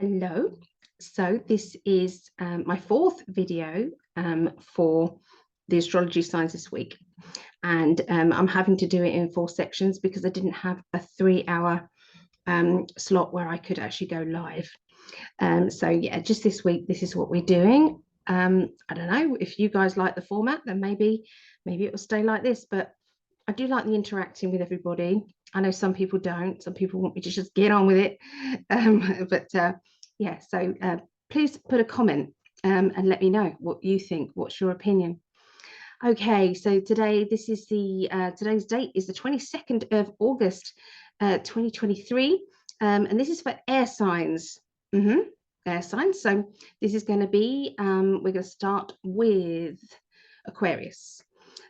Hello. So this is my fourth video for the astrology signs this week. And I'm having to do it in 4 sections because I didn't have a 3-hour slot where I could actually go live. So yeah, just this week, this is what we're doing. I don't know if you guys like the format, then maybe it will stay like this, but I do like the interacting with everybody. I know some people don't. Some people want me to just get on with it. But yeah, so please put a comment and let me know what you think. What's your opinion? Okay, so today, this is today's date is the 22nd of August, 2023. And this is for air signs. Air signs. So this is going to be, we're going to start with Aquarius.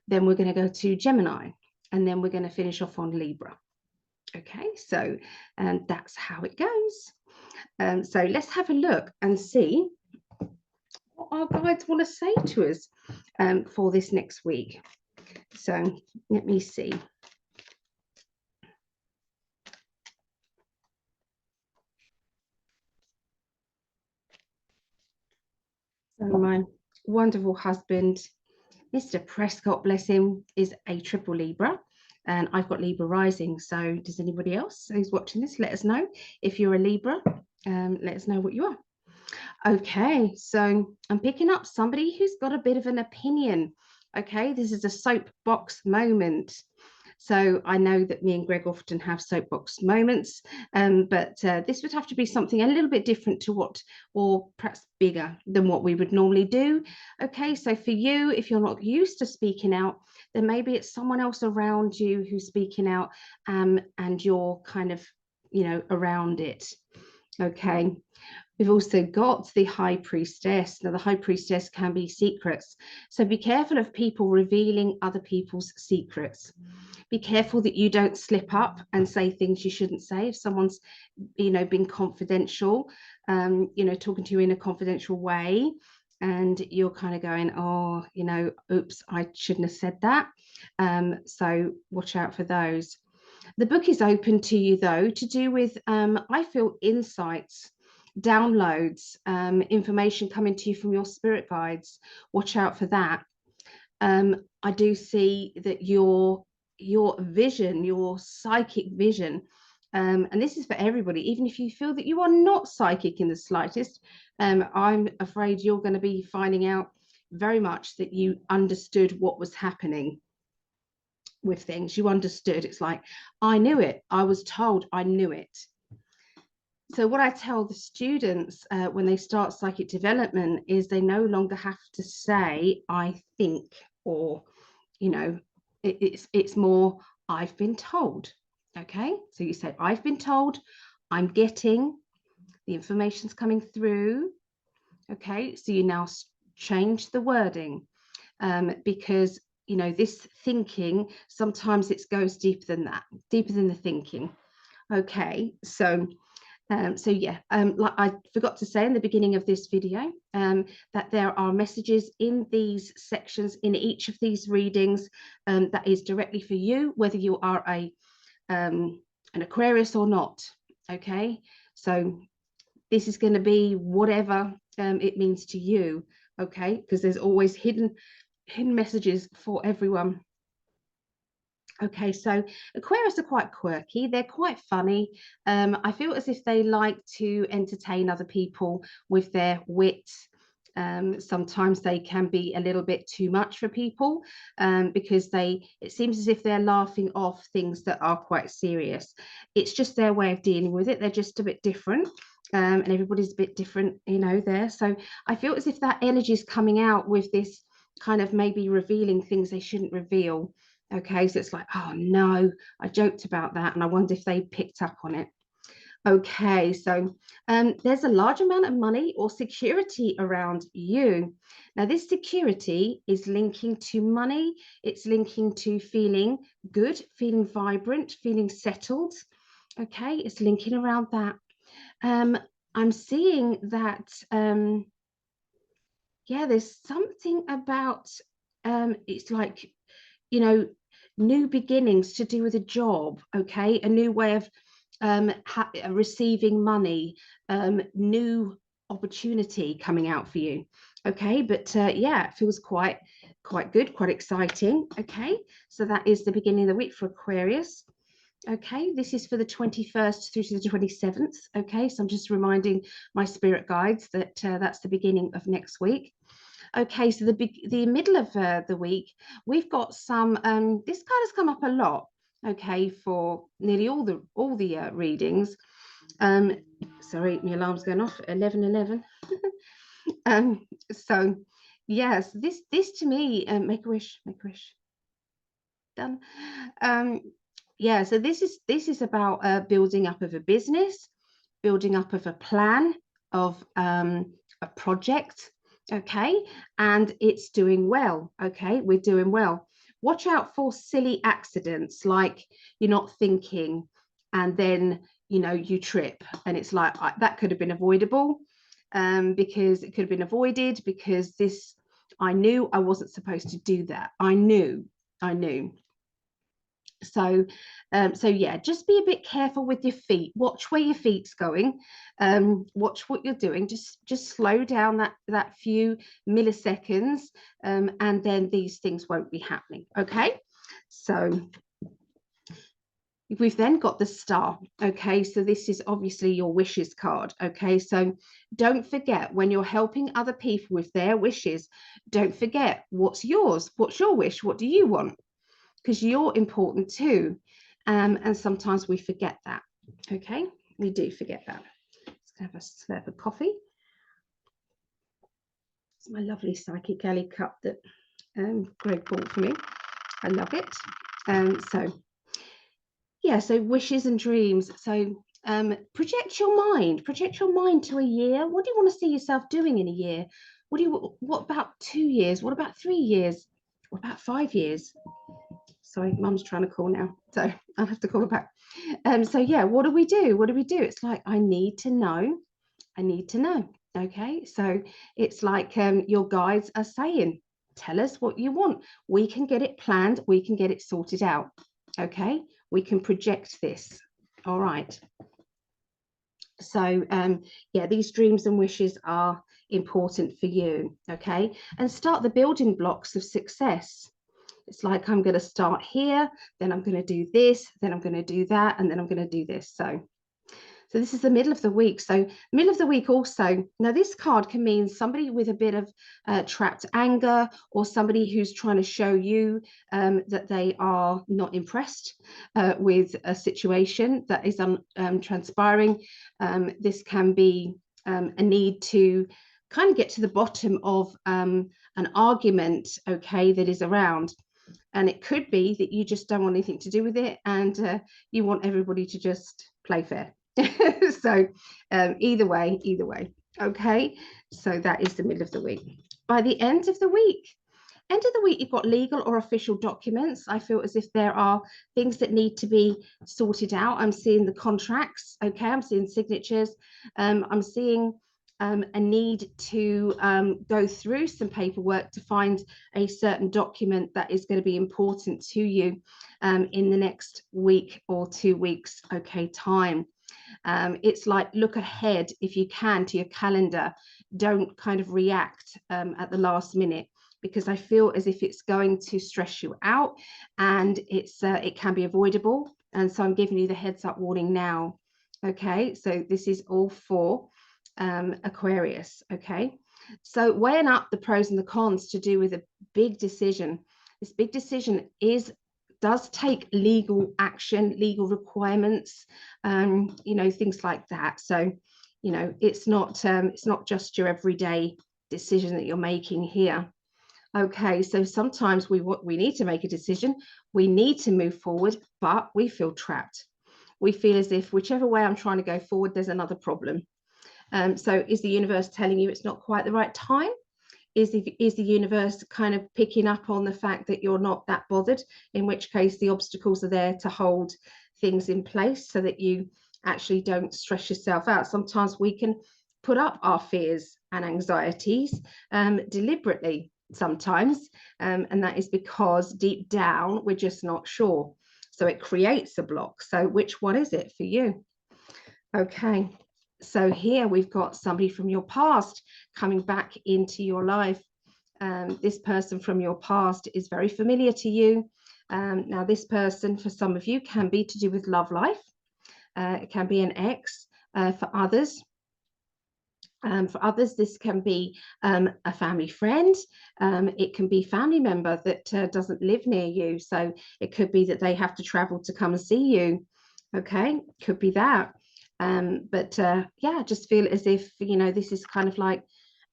Then we're going to go to Gemini. And then we're going to finish off on Libra. Okay, so that's how it goes. So let's have a look and see what our guides want to say to us for this next week. So let me see. So my wonderful husband, Mr. Prescott, bless him, is a triple Libra. And I've got Libra rising. So does anybody else who's watching this, let us know. If you're a Libra, let us know what you are. Okay, so I'm picking up somebody who's got a bit of an opinion. Okay, this is a soapbox moment. So I know that me and Greg often have soapbox moments, but this would have to be something a little bit different to what, or perhaps bigger than what we would normally do. Okay, so for you, if you're not used to speaking out, then maybe it's someone else around you who's speaking out, and you're kind of, around it. Okay. We've also got the High Priestess. Now, the High Priestess can be secrets. So be careful of people revealing other people's secrets. Be careful that you don't slip up and say things you shouldn't say. If someone's, been confidential, talking to you in a confidential way, and you're kind of going, oh, oops, I shouldn't have said that. So watch out for those. The book is open to you, though, to do with, I feel, insights, downloads, information coming to you from your spirit guides. Watch out for that. I do see that your vision, your psychic vision, and this is for everybody, even if you feel that you are not psychic in the slightest, I'm afraid you're going to be finding out very much that you understood what was happening with things. You understood. It's like, I knew it. I was told. I knew it. So what I tell the students when they start psychic development is they no longer have to say, I think, or, it's more, I've been told. Okay. So you say, I've been told, I'm getting, the information's coming through. Okay. So you now change the wording because, this thinking, sometimes it goes deeper than that, deeper than the thinking. Okay. So yeah, like I forgot to say in the beginning of this video, that there are messages in these sections, in each of these readings, that is directly for you, whether you are an Aquarius or not. Okay, so this is going to be whatever it means to you. Okay, because there's always hidden messages for everyone. Okay, so Aquarius are quite quirky. They're quite funny. I feel as if they like to entertain other people with their wit. Sometimes they can be a little bit too much for people because it seems as if they're laughing off things that are quite serious. It's just their way of dealing with it. They're just a bit different. And everybody's a bit different, there. So I feel as if that energy is coming out with this kind of maybe revealing things they shouldn't reveal. Okay, so it's like, oh no, I joked about that, and I wonder if they picked up on it. Okay, so there's a large amount of money or security around you. Now, this security is linking to money. It's linking to feeling good, feeling vibrant, feeling settled. Okay, it's linking around that. I'm seeing that, yeah, there's something about, it's like, new beginnings to do with a job. Okay, a new way of receiving money, new opportunity coming out for you. Okay, but yeah, it feels quite good, quite exciting. Okay, so that is the beginning of the week for Aquarius. Okay, this is for the 21st through to the 27th. Okay, so I'm just reminding my spirit guides that that's the beginning of next week. Okay, so the middle of the week, we've got some, this card has come up a lot, okay, for nearly all the readings. Sorry, my alarm's going off, 11:11. So yes, this to me, make a wish, done. Yeah, so this is about building up of a business, building up of a plan, of a project. Okay, and it's doing well. Okay, we're doing well. Watch out for silly accidents, like you're not thinking and then you trip, and it's like that could have been avoidable, because it could have been avoided, because this, I knew I wasn't supposed to do that. I knew. So yeah, just be a bit careful with your feet. Watch where your feet's going. Watch what you're doing. Just slow down that few milliseconds, and then these things won't be happening. Okay, so we've then got the star. Okay, so this is obviously your wishes card. Okay, so don't forget, when you're helping other people with their wishes, don't forget what's yours. What's your wish? What do you want? Because you're important too, and sometimes we forget that. Okay, we do forget that. Let's have a slurp of coffee. It's my lovely Psychic Galley cup that Greg bought for me. I love it. So yeah, so wishes and dreams. So project your mind to a year. What do you want to see yourself doing in a year? What about 2 years? What about 3 years? What about 5 years? Sorry, mum's trying to call now, so I'll have to call her back. So yeah, what do we do? It's like, I need to know. Okay, so it's like your guides are saying, tell us what you want. We can get it planned. We can get it sorted out. Okay, we can project this. All right. So yeah, these dreams and wishes are important for you. Okay, and start the building blocks of success. It's like, I'm going to start here, then I'm going to do this, then I'm going to do that, and then I'm going to do this. So this is the middle of the week. So middle of the week also, now this card can mean somebody with a bit of trapped anger, or somebody who's trying to show you that they are not impressed with a situation that is transpiring. This can be a need to kind of get to the bottom of an argument, okay, that is around. And it could be that you just don't want anything to do with it, and you want everybody to just play fair. So either way, okay. So that is the middle of the week. By the end of the week, you've got legal or official documents. I feel as if there are things that need to be sorted out. I'm seeing the contracts. Okay, I'm seeing signatures. I'm seeing a need to go through some paperwork to find a certain document that is going to be important to you in the next week or 2 weeks, okay, time. It's like, look ahead if you can to your calendar. Don't kind of react at the last minute, because I feel as if it's going to stress you out, and it can be avoidable. And so I'm giving you the heads up warning now. Okay, so this is all for Aquarius. Okay, so weighing up the pros and the cons to do with a big decision. This big decision does take legal action, legal requirements, things like that. So it's not just your everyday decision that you're making here. Okay, so sometimes we need to make a decision, we need to move forward, but we feel trapped. We feel as if whichever way I'm trying to go forward, there's another problem. So is the universe telling you it's not quite the right time? Is the universe kind of picking up on the fact that you're not that bothered, in which case the obstacles are there to hold things in place so that you actually don't stress yourself out? Sometimes we can put up our fears and anxieties deliberately sometimes, and that is because deep down we're just not sure. So it creates a block. So which one is it for you? Okay, so here we've got somebody from your past coming back into your life. This person from your past is very familiar to you. Now, this person for some of you can be to do with love life. It can be an ex. For others, this can be a family friend. It can be family member that doesn't live near you. So it could be that they have to travel to come and see you. Okay, could be that. But yeah, I just feel as if, you know, this is kind of like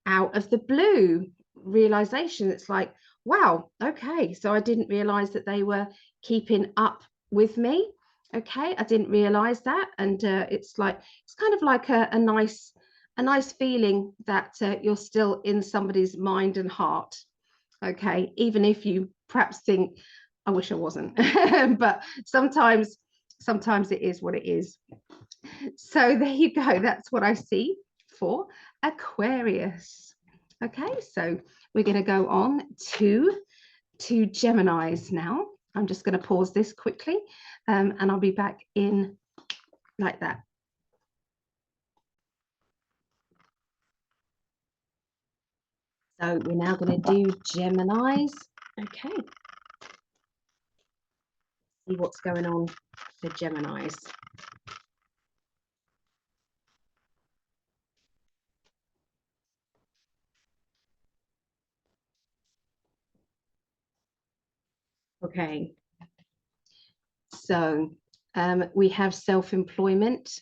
out of the blue realization. It's like, wow, okay, so I didn't realize that they were keeping up with me. Okay, I didn't realize that. And it's like, it's kind of like a nice feeling that you're still in somebody's mind and heart. Okay, even if you perhaps think, I wish I wasn't. But sometimes it is what it is. So there you go. That's what I see for Aquarius. Okay, so we're going to go on to Geminis now. I'm just going to pause this quickly, and I'll be back in like that. So we're now going to do Geminis. Okay, see what's going on for Geminis. Okay, so we have self-employment.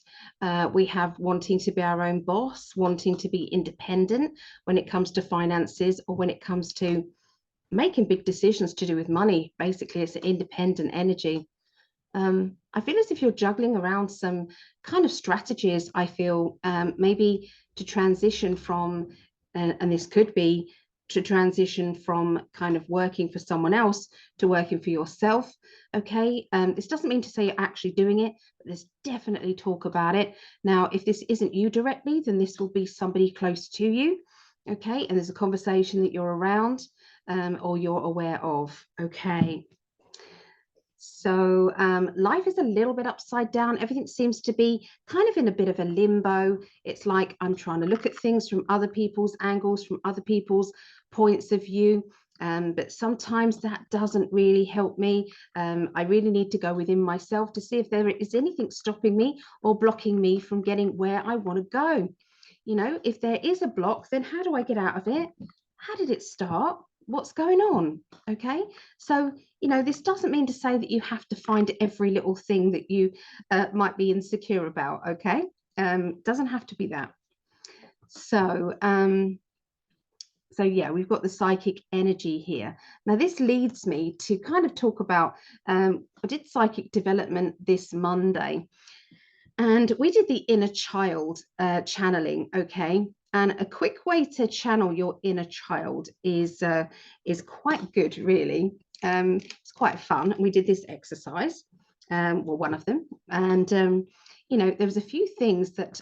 We have wanting to be our own boss, wanting to be independent when it comes to finances or when it comes to making big decisions to do with money. Basically, it's an independent energy. I feel as if you're juggling around some kind of strategies. I feel maybe to transition from, and this could be to transition from kind of working for someone else to working for yourself. Okay, this doesn't mean to say you're actually doing it, but there's definitely talk about it. Now, if this isn't you directly, then this will be somebody close to you. Okay, and there's a conversation that you're around or you're aware of. Okay. So life is a little bit upside down. Everything seems to be kind of in a bit of a limbo. It's like I'm trying to look at things from other people's angles, from other people's points of view. But sometimes that doesn't really help me. I really need to go within myself to see if there is anything stopping me or blocking me from getting where I want to go. You know, if there is a block, then how do I get out of it? How did it start? What's going on? Okay. So, you know, this doesn't mean to say that you have to find every little thing that you might be insecure about. Okay. Doesn't have to be that. So, so yeah, we've got the psychic energy here. Now, this leads me to kind of talk about, I did psychic development this Monday, and we did the inner child channeling. Okay. And a quick way to channel your inner child is quite good, really. It's quite fun. We did this exercise, well, one of them, and you know, there was a few things that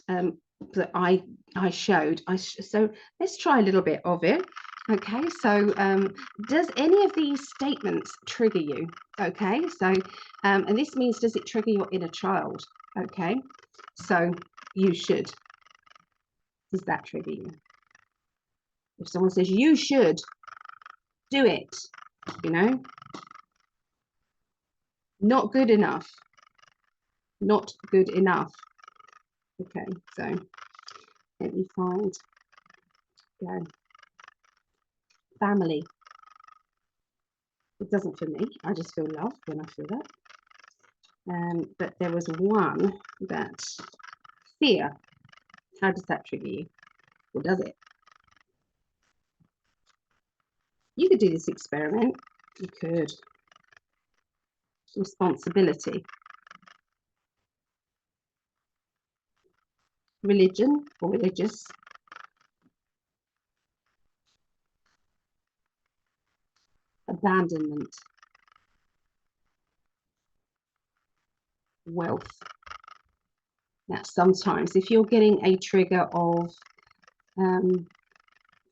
that I showed. So let's try a little bit of it. Okay, so does any of these statements trigger you? Okay, so and this means, does it trigger your inner child? Okay, so you should. Does that trigger you? If someone says you should do it, you know, not good enough, not good enough. Okay, so let me find, go, family. It doesn't for me. I just feel love when I feel that. But there was one that, fear. How does that trigger you? Or does it? You could do this experiment. You could. Responsibility. Religion or religious. Abandonment. Wealth. Now, sometimes if you're getting a trigger of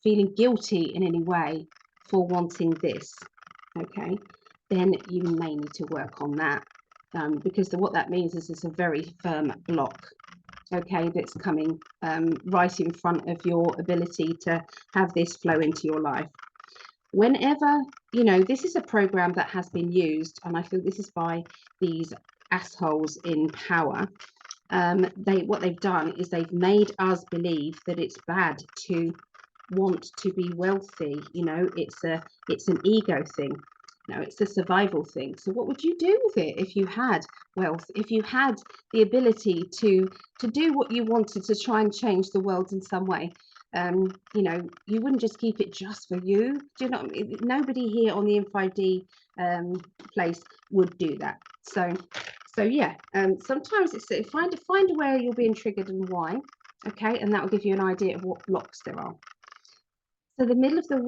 feeling guilty in any way for wanting this, okay, then you may need to work on that, because what that means is it's a very firm block. okay, that's coming right in front of your ability to have this flow into your life. Whenever, you know, this is a program that has been used, and I feel this is by these assholes in power. What they've done is they've made us believe that it's bad to want to be wealthy. You know, it's an ego thing. No, it's a survival thing. So what would you do with it if you had wealth, if you had the ability to do what you wanted to try and change the world in some way? You know, you wouldn't just keep it just for you. Do you know what I mean? Nobody here on the N5D place would do that. So yeah, sometimes it's find where you're being triggered and why, okay, and that will give you an idea of what blocks there are. So the middle of the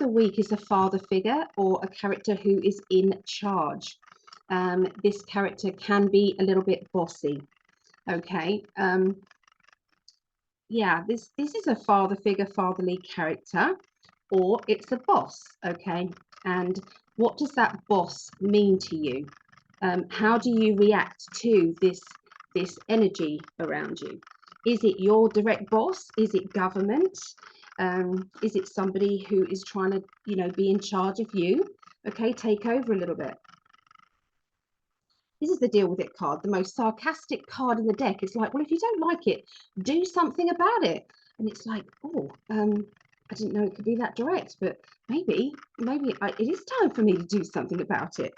week is a father figure or a character who is in charge. This character can be a little bit bossy, okay. Yeah, this is a father figure, fatherly character, or it's a boss, okay. And what does that boss mean to you? How do you react to this energy around you? Is it your direct boss? Is it government? Is it somebody who is trying to, you know, be in charge of you? Okay, take over a little bit. This is the deal with it card, the most sarcastic card in the deck. It's like, well, if you don't like it, do something about it. And it's like, oh, I didn't know it could be that direct, but maybe it is time for me to do something about it.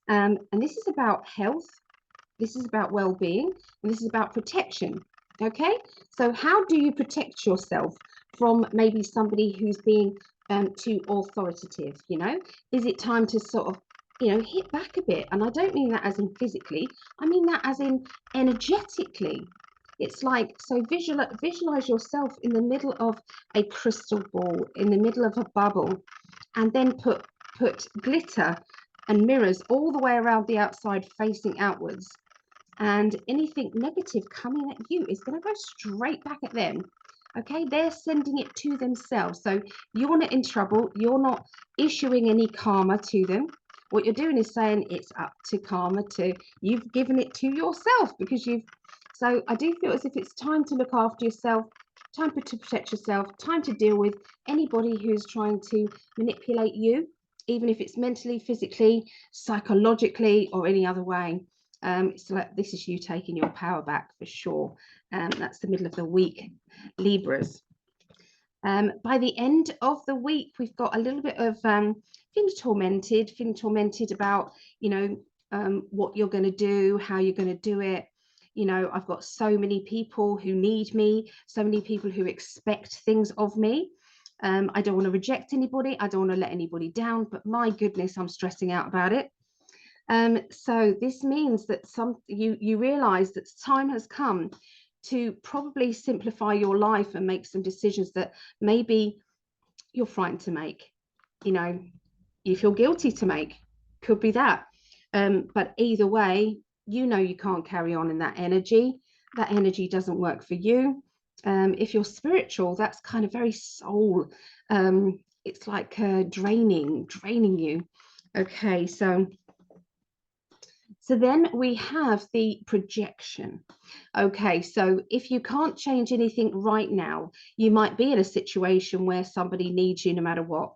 And this is about health. This is about well-being, and this is about protection. Okay, so how do you protect yourself from maybe somebody who's being too authoritative? You know, is it time to sort of, you know, hit back a bit? And I don't mean that as in physically, I mean that as in energetically. It's like, so visualize yourself in the middle of a crystal ball, in the middle of a bubble, and then put glitter and mirrors all the way around the outside facing outwards, and anything negative coming at you is going to go straight back at them. Okay, they're sending it to themselves. So you're not in trouble, you're not issuing any karma to them. What you're doing is saying it's up to karma to, you've given it to yourself, because you've, so I do feel as if it's time to look after yourself, time to protect yourself, time to deal with anybody who's trying to manipulate you, even if it's mentally, physically, psychologically, or any other way. So this is you taking your power back for sure. That's the middle of the week, Libras. By the end of the week, we've got a little bit of feeling tormented about, you know, what you're going to do, how you're going to do it. You know, I've got so many people who need me, so many people who expect things of me. I don't want to reject anybody. I don't want to let anybody down, but my goodness, I'm stressing out about it. So this means that you realize that time has come to probably simplify your life and make some decisions that maybe you're frightened to make, you know, you feel guilty to make, could be that. But either way, you know, you can't carry on in that energy. That energy doesn't work for you. If you're spiritual, that's kind of very soul. It's like draining you. Okay, so then we have the projection. Okay, so if you can't change anything right now, you might be in a situation where somebody needs you no matter what.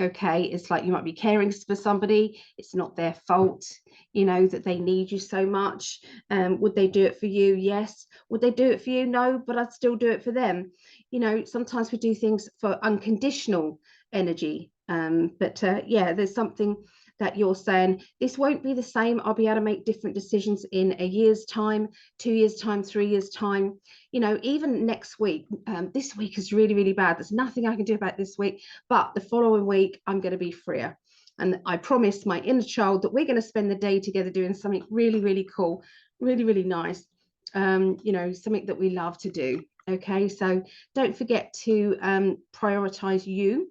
Okay, it's like you might be caring for somebody, it's not their fault, you know, that they need you so much. Would they do it for you? Yes. Would they do it for you? No, but I'd still do it for them. You know, sometimes we do things for unconditional energy. But yeah, there's something that you're saying, this won't be the same. I'll be able to make different decisions in a year's time, 2 years time, 3 years time, you know, even next week. This week is really, really bad. There's nothing I can do about this week, but the following week I'm going to be freer. And I promised my inner child that we're going to spend the day together doing something really, really cool, really, really nice. You know, something that we love to do. Okay, so don't forget to prioritize you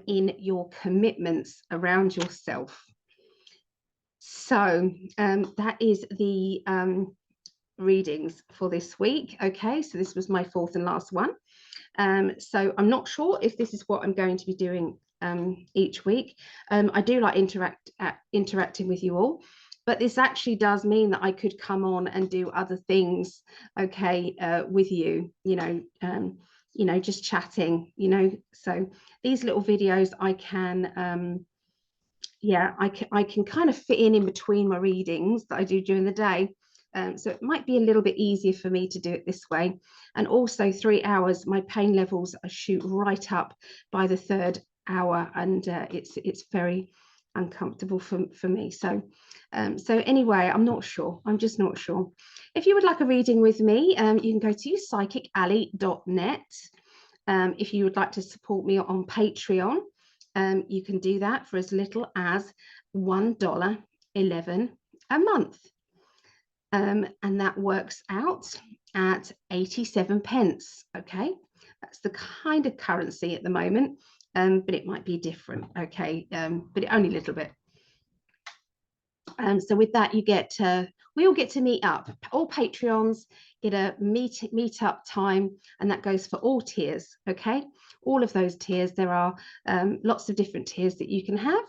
in your commitments around yourself. So that is the readings for this week. Okay, so this was my fourth and last one. So I'm not sure if this is what I'm going to be doing each week. I do like interacting with you all. but this actually does mean that I could come on and do other things, okay, with you, just chatting, so these little videos I can, I can kind of fit in between my readings that I do during the day. So it might be a little bit easier for me to do it this way. And also 3 hours, my pain levels shoot right up by the 3rd hour, and it's very uncomfortable for me. So anyway, I'm not sure. I'm just not sure. If you would like a reading with me, you can go to psychically.net. If you would like to support me on Patreon, you can do that for as little as $1.11 a month. And that works out at 87 pence. Okay, that's the kind of currency at the moment, but it might be different. Okay, but only a little bit. So with that, we all get to meet up. All Patreons get a meet up time, and that goes for all tiers. Okay, all of those tiers. There are lots of different tiers that you can have,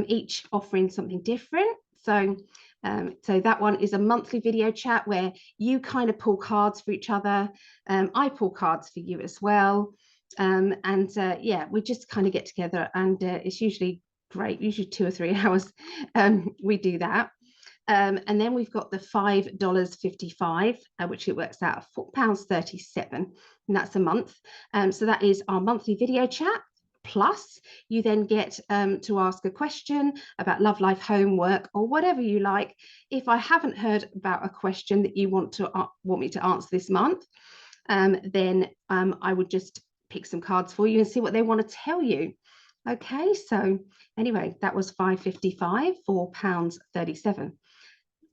each offering something different. So that one is a monthly video chat where you kind of pull cards for each other. I pull cards for you as well. Yeah, we just kind of get together, and it's usually great, usually 2 or 3 hours. We do that. And then we've got the $5.55, which it works out at £4.37, and that's a month. So that is our monthly video chat. Plus, you then get to ask a question about love, life, homework, or whatever you like. If I haven't heard about a question that you want me to answer this month, then I would just pick some cards for you and see what they want to tell you. Okay, so anyway, that was £5.55, £4.37.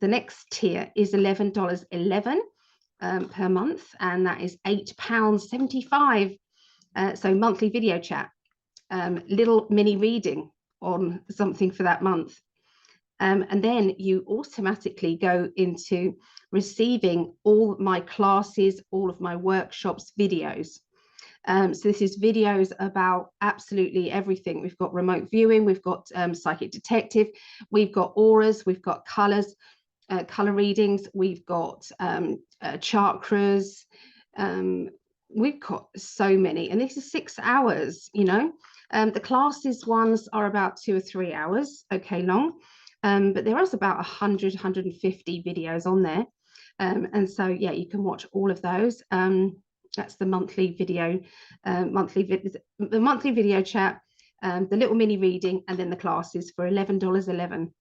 The next tier is $11.11 per month, and that is £8.75. So monthly video chat, little mini reading on something for that month. And then you automatically go into receiving all my classes, all of my workshops, videos. So this is videos about absolutely everything. We've got remote viewing, we've got psychic detective, we've got auras, we've got colors, color readings, we've got chakras. We've got so many, and this is 6 hours. The classes ones are about 2 or 3 hours, okay, long. But there is about 100, 150 videos on there. And so, yeah, you can watch all of those. That's the monthly video, the monthly video chat, the little mini reading, and then the classes for $11.11.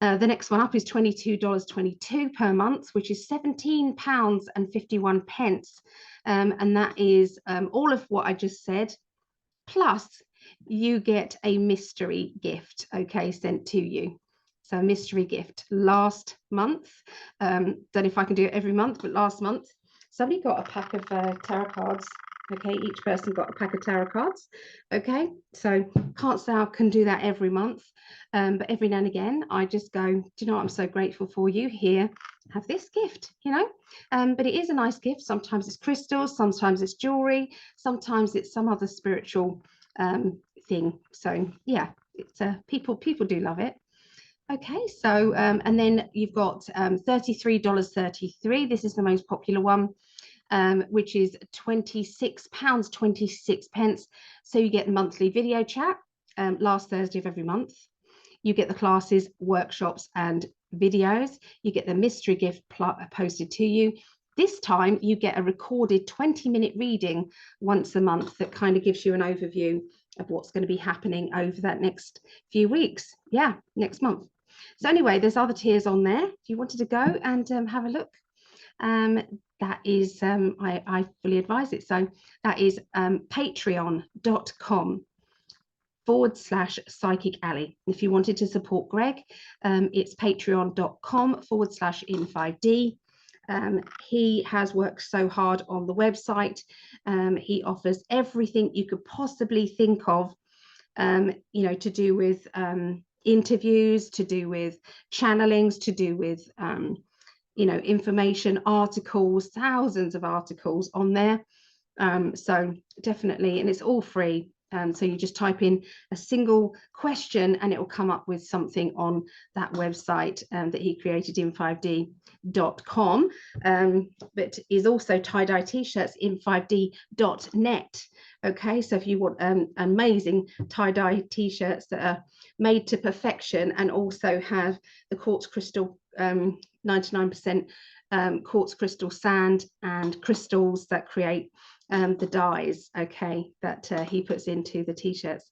The next one up is $22.22 per month, which is £17.51. And that is all of what I just said, plus you get a mystery gift, okay, sent to you. So mystery gift last month, don't know if I can do it every month, but last month somebody got a pack of tarot cards. Okay, each person got a pack of tarot cards. Okay, so can't say I can do that every month, but every now and again I just go, do you know what, I'm so grateful for you. Here, have this gift, but it is a nice gift. Sometimes it's crystals, sometimes it's jewelry, sometimes it's some other spiritual thing. So yeah, it's people do love it. Okay, so and then you've got $33.33. This is the most popular one, which is £26.26. So you get the monthly video chat last Thursday of every month. You get the classes, workshops, and videos. You get the mystery gift posted to you. This time you get a recorded 20-minute reading once a month that kind of gives you an overview of what's going to be happening over that next few weeks. Yeah, next month. So anyway, there's other tiers on there. If you wanted to go and have a look, that is, I fully advise it. So that is patreon.com/Psychic Ali. If you wanted to support Greg, it's patreon.com/in5D. He has worked so hard on the website. He offers everything you could possibly think of, to do with interviews, to do with channelings, to do with information, articles, thousands of articles on there. So definitely, and it's all free. So you just type in a single question and it will come up with something on that website that he created in 5d.com, but is also tie-dye t-shirts in 5d.net. Okay, so if you want amazing tie-dye t-shirts that are made to perfection and also have the quartz crystal 99% quartz crystal sand and crystals that create the dyes, okay, that he puts into the t-shirts.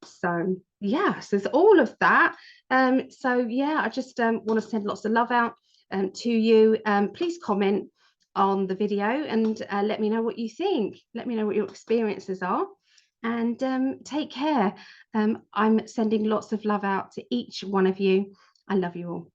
So yeah, so there's all of that. So yeah, I just want to send lots of love out to you. Please comment on the video and let me know what you think. Let me know what your experiences are, and take care. I'm sending lots of love out to each one of you. I love you all.